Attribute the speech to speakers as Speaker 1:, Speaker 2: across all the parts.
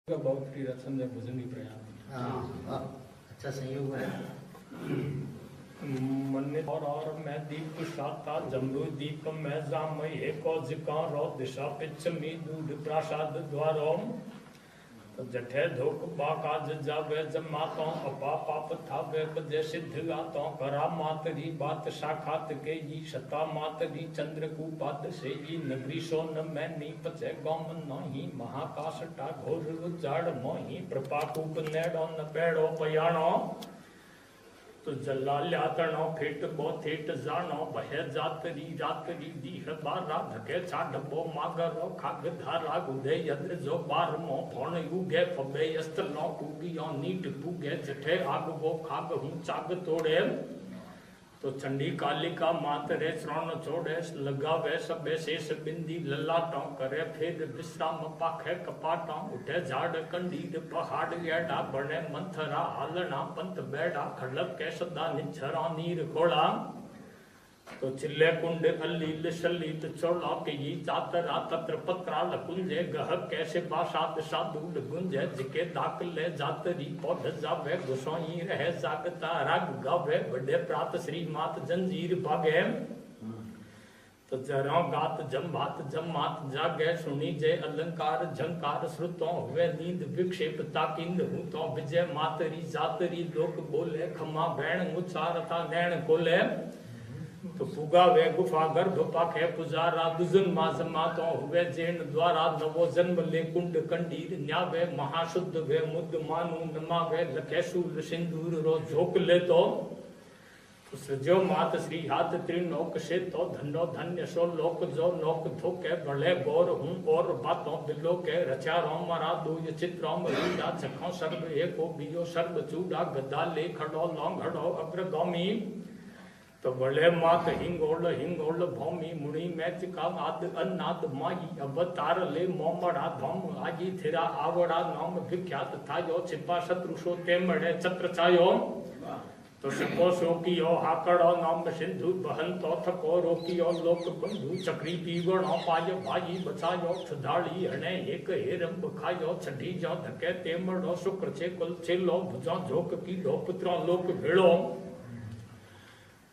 Speaker 1: का बहुत की रचन में भजन ही प्रयास।
Speaker 2: अच्छा संयोग है।
Speaker 1: मन और मैं दीप शाता जम्बू दीप में जाम एको जिका रो दिशा पिछमी दूध प्रासाद द्वारों जठे धोक बाकाज जावे जमातो अपा पाप थावे बजे सिद्ध गातो करा मातरी बात साखात के ये शता मातरी चंद्र को पाद से ये नगरी सोन में नी पचे गौम नही महाकाश टा घोर उजाड़ मोही प्रपाकूप नेड़ो न पेड़ो पयाणो तो जल्ला ल्यातनो फिट बो थिट जानो बहे जातरी रातरी दीह बारा धके छाडबो मागरो खाग धारा गुदे यद्र जो बार मो फोन युगे फबे यस्तलो पूगियो नीट पूगे जठे आगबो खाग हूं चाग तोड़े तो चंडी कालिका मातरे श्रवण छोड़े लगावे सबे शेष बिंदी ललाटों करे फिर विश्राम पाखे कपाटों उठे झाड़ कंडीर पहाड़ गेड़ा बने मंथरा हालना पंत बेड़ा खड़क के सदा निछरा नीर खोड़ा तो चिल्ले कुंड अलील शलीत चौला के ये चातरा तत्र पत्रा लकुंजे गह कैसे बासात साधु गुंजे जिके दाखले जातरी पौध जावे गुसोई रहे जागता राग गावे बड़े प्रात श्री मात जंजीर भागे तो जरा गात जमात जागे सुनी जय अलंकार झंकार श्रुतों हुए नींद विक्षेप ताकिंद हूं तो विजय मातरी जातरी लोक बोले खमा बैण मुचारता नैण कोले तो फुगा वे गुफा गर्भ पाखे पुजारा दुजन माजमा तो हुए जैन द्वारा नवो जन्म ले कुंड कंडीर न्यावे महाशुद्ध वे मुद्द मानु नमावे लखे शूल सिंदूर रो झोक ले तो सजो मात श्री हाथ त्रिलोक से तो धनो धन्य सो लोक जो लोक धोके भले गौर हूं और बातों बिलो के रचा रोम मरा दूज चित्रों रीडा चखों सर्व एको बियो सर्व चूड़ा गदा ले खड़ो लौंघड़ो अग्रगामी तो बड़े मात हिंगोल भौमी मुनि मैच का आद अन्नाद माई अवतार ले मोमड़ा धोम आजी थिरा आवड़ा नाम विख्यात थायो छिपा शत्रु सो तेमड़े छत्र छायो तो सको शोकियो हाकड़ो नाम सिंधु बहंतो थको रोकियो लोक बंधु चक्री पीवणो पाय भाई बचायो छुधाड़ी हणे एक हेरंब खायो छठी जो धके तेमड़ो शुक्र छे कुल छेलो भुजो झोक की लो पुत्रो लोक भेड़ो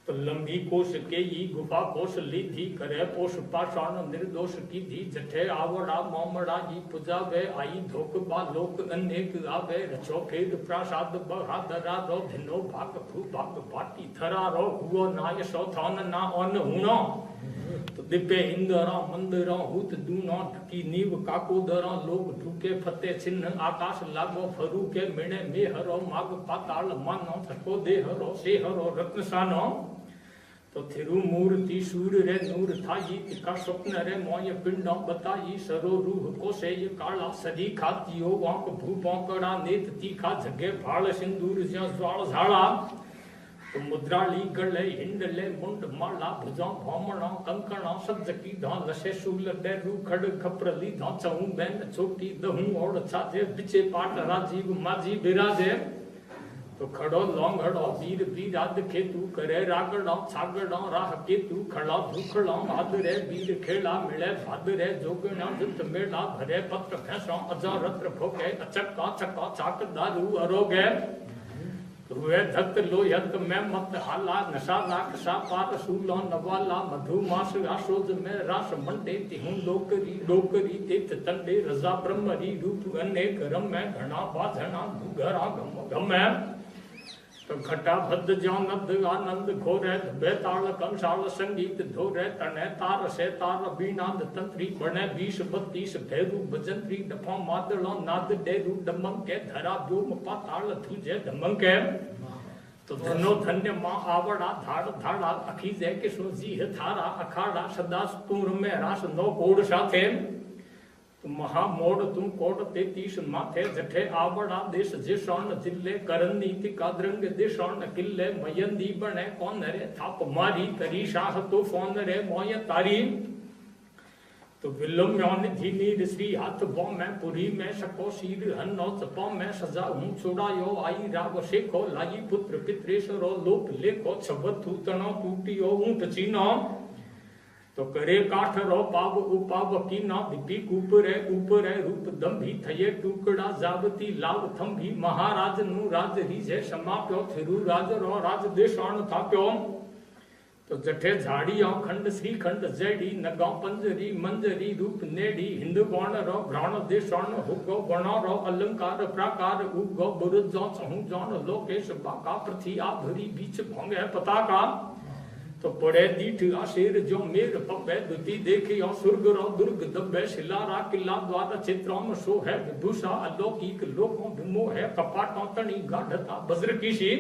Speaker 1: तो लंबी कोश के ये गुफा कोश ली थी करे पोष पाषाण निर्दोष की थी जठे आवड़ा मोमड़ा जी पूजा वे आई धोक बा लोक अनेक आवे रचो फेद प्रासाद बहादरा रो धिनो भाग भू भाग बाटी थरा रो हुओ नाय सो थान ना ओन हुनो तो दिव्य इंदरा मंदिरा हुत दूनो ढकी नीव काकोदरा लोग ढूके फते छिन्न आकाश लागो फरू के मिणे मेहरो माग पाताल मानो थको देहरो सेहरो रत्नसानो तो थिरु मूर्ति सूर रे नूर थाई तिका स्वप्न रे मोय पिंडों बताई सरो रूह को से ये काला सदी खातियो वांक भू पौकड़ा नेत तीखा जगे भाल सिंदूर ज्या ज्वाल झाड़ा तो मुद्राली गले हिंडले मुंड माला भुजों भौमणों कंकणों सज्जकी धौ लशे शूल डेरू खड़ खपरली धौ चहूं बैन छोटी दहूं ओढ़ छाजे बिचे पाट राजीव माजी बिराजे तो खड़ो लौंघड़ो वीर वीराद खेतु करे रागड़ो छागड़ो राह केतु खड़ा धूखड़ो भादरे वीर खेला मिले भादरे जोगणो जुत मेला भरे पत्र भैंसों अजारत्र भोगे अचक्का चक्का चाक दारू अरोगे हुए धक्त लोयत में मत हाला नशा लाकसा पार सूलो नवाला मधुमास आशोज में रास मंडे तिहूं लोकरी लोकरी तीर्थ तंडे रजा ब्रह्मरी रूप अनेक रम्य घना बाझना भूगरा गम गम तो घटा भद्द ज्यो नद आनंद घोरे बेताल कंसाल संगीत धोरे तने तार से तार बीनाद तंत्री बने 20-32 भैरू भजंत्री डफों मादलों नाद डेरू डमंग के धरा व्योम पाताल धुजे डमंग के तो धनो धन्य माँ आवड़ा धाड़ धाड़ा अखीजे किशो जी थारा अखाड़ा सदा तूर में रास नो गोड़ साथे महामोड़ तुम कोट 33 माथे जठे आवड़ा देश जिसौन जिले करनी तिकाद्रंग दिशौन किले मयंदी बने कौन रे थाप मारी करी शाह तो फोन रे मोय तारी तो विलम यौन धीनी श्री हाथ बो में पुरी में सको शीर हन्नो चपो में सजा हूं छुड़ायो आई राव शेखो लाई पुत्र पित्रेश्वरो लोक लेखो छबथु तनो टूटियो ऊंट चीनो तो करे काठ रो पाव उपाव की ना दीपी ऊपर है रूप दंभी थये टुकड़ा जावती लाव थंभी महाराज नु राज रीजे समाप्यो थिरु राज रो राज देशान थाप्यो तो जठे झाड़ी खंड श्री खंड जेडी नगांव पंजरी मंजरी रूप नेडी हिंद गौण रो घ्राण देशान हुगो गणो रो अलंकार प्राकार उगो बुरुद जो चहु जौन लोकेश बाका पृथ्वी आभरी बीच भोंगे पताका तो पड़े दीठ आशेर जो मेर पपे दुति देखे सुर्ग रो दुर्ग दब्बे शिलारा किला द्वार चित्रों सो है विभूषा अलौकिक लोकों विमो है कपाटों तणी गाढ़ता वज्र की शी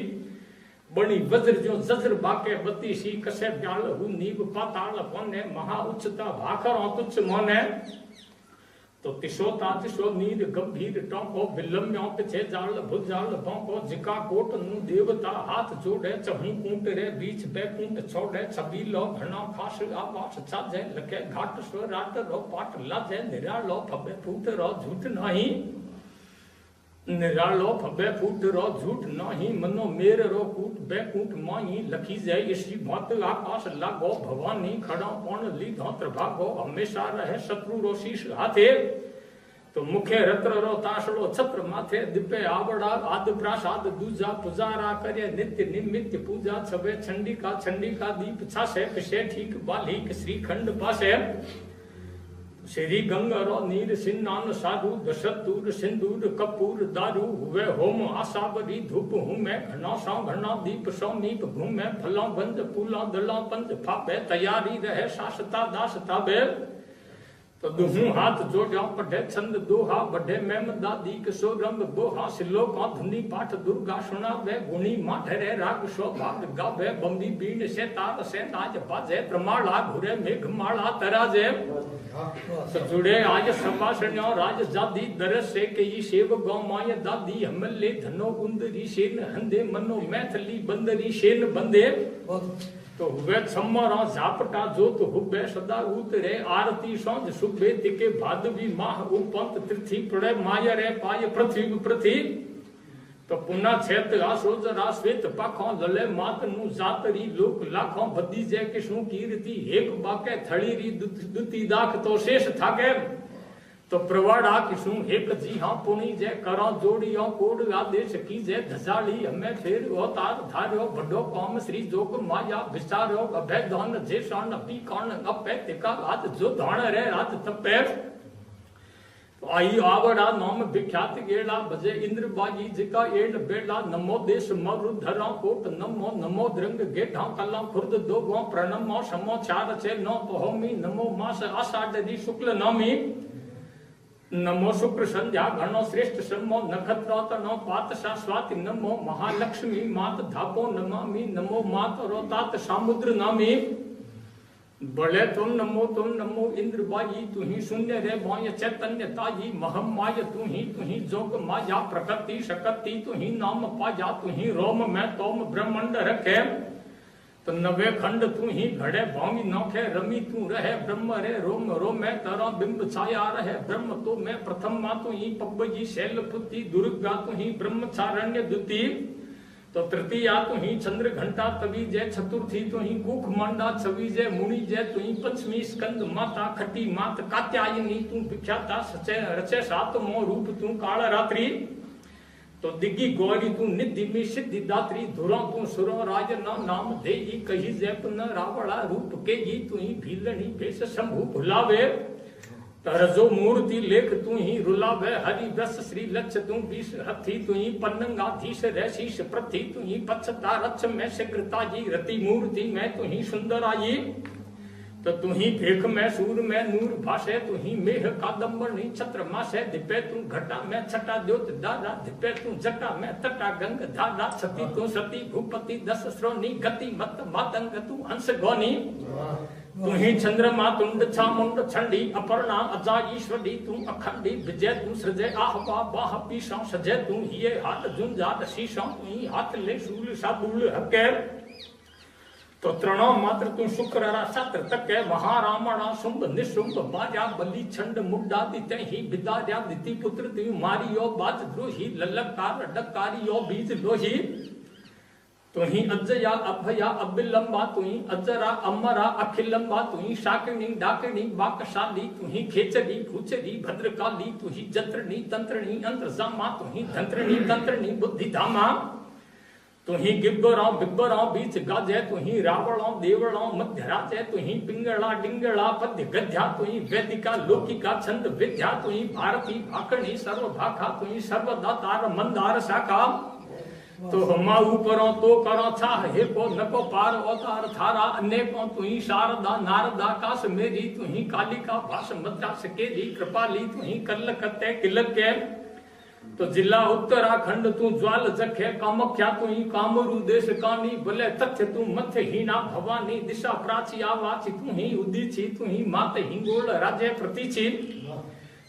Speaker 1: बनी वज्र जो जज्र बाके बती सी कसे ब्याल हु नीव पाताल कोने महा उच्चता भाखर तुच्छ मोने तो तिशोता तिशो नीर गंभीर टोंको विलम्यों पिछे जाल भुजाल भोंको जिका कोट नु देवता हाथ जोड़े चहु कूट रे बीच बैकुंठ छोड़े छबीलो घना खास आवास छाजे लके घाट स्वर राट रो पाट लाजे निरालो फबे फूट रो झूठ नाही निरालो फबे फूट रो झूठ नाही मनो मेर रो कूट बैकुंठ माही लखी जाय इसी भात आकाश लागो भवानी खड़ा कोण ली धोत्र भागो हमेशा रहे शत्रु रो शीश हाथे तो मुखे रत्र रो ताशड़ो छत्र माथे दिव्य आवड़ा आद प्रासाद दूजा पुजारा करे नित्य निमित्य पूजा छबे छंडिका दीप छासे पिछे ठीक बालिक श्रीखंड पासे श्री गंगरो नीर सिन्नान साधु दशतूर सिंदूर कपूर दारू हुए होम आसावरी धूप हुमे घना सौ घना दीप सौ नीप घूमे फलों बंद फूलों दलों पंज फापे तैयारी रहे शासता दासता बे तो दुहू हाथ जोड़ो पढ़े छंद दोहा बढ़े मेम दादी किशो रंग बोहा सिलो का धुनी पाठ दुर्गा सुना वे गुणी माठरे राग सो भाग गावे बम्बी बीन से तार से नाच बाजे प्रमाला घुरे मेघ माला तराजे तो जुड़े आज संभाषण्यो राज जादी दरस से कई सेव गौ माय दादी हमले धनो गुंदरी सेन हंदे मनो मैथली बंदरी सेन बंदे तो हुए सम्मरा झापटा जोत हुबे सदा उतरे आरती सांझ सुबे तिके भादवी माह उपंत तिथि पड़े माय रे पाय पृथ्वी तो पुनः छेत आसोज राश्वेत पाखों लले मात नु जातरी लोक लाखों बदी जय किसु कीर्ति एक बाके थड़ी री दुती दाख तो शेष थाके तो प्रवाड़ा किसु एक जी हाँ पुणी जय करो जोड़ियों कोड आदेश की जय धजाली हमें फिर अवतार धार्यो बड़ो कौम श्री जोग माया विचारो अभय धन जे शान अपी कौन अपे तिका रात जो धान रे रात तपे आई आवड़ा नाम विख्यात गेड़ा बजे इंद्र बाजी जिका एड़ बेड़ा नमो देश मरु धरा कोट नमो नमो द्रंग गेढ़ा कला खुर्द दो गो प्रणमो समो चार छे नो पहोमी नमो मास आषाढ़ी शुक्ल नवमी नमो शुक्र संध्या घनो श्रेष्ठ समो नक्षत्र तनो पातशा स्वाति नमो महालक्ष्मी मात धापो नमामि नमो मात रोतात समुद्र नामी बड़े तुम नमो इंद्र बाई तू ही शून्य रे बाय चैतन्य ताई महम माय तू ही जोग माया प्रकृति शक्ति तू ही नाम पाया तू ही रोम में तोम ब्रह्मांड रखे तो नवे खंड तू ही घड़े भावी नौखे रमी तू रहे ब्रह्म रे रोम रोम में तारा बिंब छाया रहे ब्रह्म तो मैं प्रथम मा तू ही पब्बजी शैलपुत्री दुर्गा तू ही ब्रह्मचारण्य द्वितीय तो तृतीया तू ही चंद्र घंटा तवी जय चतुर्थी तू ही कुख मांडा छवि जय मुनि जय तू ही पंचमी स्कंद माता खटी मात कात्यायनी तू विख्याता सचे रचे सातमो रूप तू काल रात्रि तो दिग्गी गौरी तू निधि में सिद्धि दात्री धुरा तू सुरो राज नाम दे कही जय पुन रावड़ा रूप के ही तू ही भीलनी भेष शंभु भुलावे तरजो मूर्ति लेख तू ही रुलावे हरि रस श्री लक्ष्य तू बीस हथी तू ही पन्नंगाधीश शीश प्रथि तू ही पक्षता रक्ष में शीघ्रता जी रति मूर्ति में तू ही सुंदर आई तो तू ही भेख में सूर में नूर भाषे तू ही मेह कादम्बनी छत्र मासे दिपे तू घटा में छटा द्योत दादा दिपे तू जटा में तटा गंग दादा छती तू सती भूपति दस श्रोणी गति मत मातंग तू हंस गौनी तू ही चंद्रमा तुंड छामुंड छंडी अपर्णा अजा ईश्वरी तू अखंडी विजय तू सृजय आहवा बाह पीसा सजय तू ये हाथ झुंझाट शीशा तू ही हाथ ले शूल शाबूल हके तो त्रणो मात्र तू शुक्र सत्र तके महारामणा शुंभ निशुंभ बाजा बलि छंड मुड्डा दिते ही विदार्या दिति पुत्र तू मारियो बाज द्रोही ललकार डकारियो बीज लोही तुही अजया अभया अबिलंबा तुही अजरा अमरा अखिलंबा तुही शाकिनी डाकिनी बाकशाली तुही खेचरी भूचरी भद्रकाली तुही जंत्रनी तंत्रनी अंतरजामा तुही धंत्रनी तंत्रनी बुद्धिधामा तुही गिब्बरां बिब्बरां बीच गाजे तुही रावणां देवणां मध्यराजे तुही पिंगला डिंगला पद्य गद्या तुही वैदिका लौकिका छंद विद्या तुही भारती भाकणी सर्व भाखा तुही सर्वदातार मंदार शाखा तो हमाऊ करो तो करो छा हे को नको पार अवतार थारा अनेकों तुही शारदा नारदा काश मेरी तुही कालिका भाष मद्रा सकेरी कृपाली तुही कल्लकत्ते किलके तो जिला उत्तराखंड तू ज्वाल जखे कामख्या तुही कामरू देश कानी भले तथ्य तू मथ हीना भवानी दिशा प्राची आवाची तुही उदीची तुही मात हिंगोल राजे प्रतीची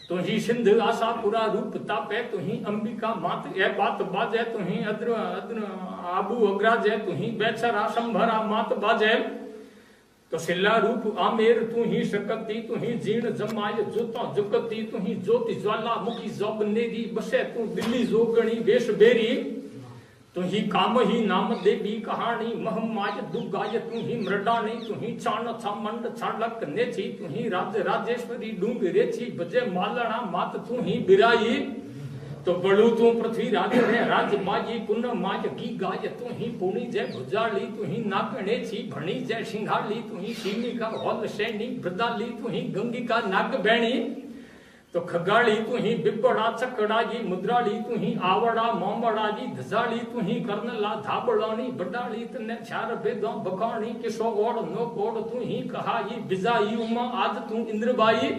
Speaker 1: तुही सिंध आशापुरा रूप तापे तुही अंबिका मात ए बात बाजे तुही अद्र आबू अग्राजे तुही बेचरा संभरा मात बाजे तो शिला रूप आमेर तुही शकती तुही जीर्ण जमाय जोता जुकती तुही ज्योति ज्वाला मुखी जोबनेरी बसे तू दिल्ली जोगणी वेश बेरी तुही काम ही नाम देवी कहानी महमाय दुगाय तुही मृडानी तुही चाण छामंड छाड़क नेची तुही राज राजेश्वरी डूंगरेची बजे मालना मात तुही बिराई तो बड़ू तू पृथ्वी राज रे राज माई पुन माय की गाय तुही पुणी जय भुजाली तुही नागणेची भणी जय सिंघाली तुही सीमिका होल सैनी ब्रदाली तुही गंगिका नाग बैणी तो खगाड़ी तुही बिब्बड़ा चकड़ाजी मुद्राली तुही आवड़ा मोमड़ाजी धजाली तुही कर्नला धाबड़ानी बडाली तने चार बेदों बखानी किसो ओड़ नो कोड़ तुही कहाई बिजाई उमा आज तू इंद्रबाई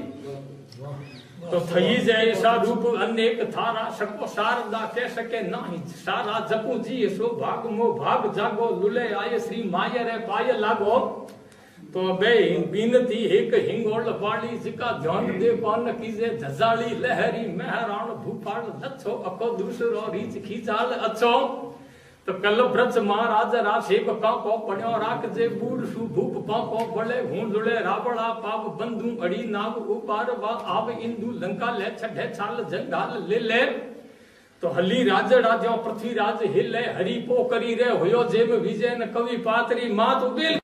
Speaker 1: तो थई जय सा रूप अनेक थारा सको शारदा कह सके नाही सारा जपू जी सो भाग मो भाग जागो लुले आये श्री माये रे पाय लागो तो बे बीनती एक हिंगोल वाली जिका ध्यान दे पान कीजे झजाली लहरी महराण भूपाल अच्छो अको दूसरो रीच खीजाल अच्छो तो कल ब्रज महाराज राशेब काको पड़ो राख जे बूढ़ सु भूप पाको बड़े हुंडुले रावड़ा पाव बंधु अड़ी नाग उपार वा आव इंदु लंका ले छठे छाल जंगाल ले ले तो हली राजड़ा जो पृथ्वी राज हिले हरि पो करी रे होयो जेम विजय न कवि पातरी मात उबिल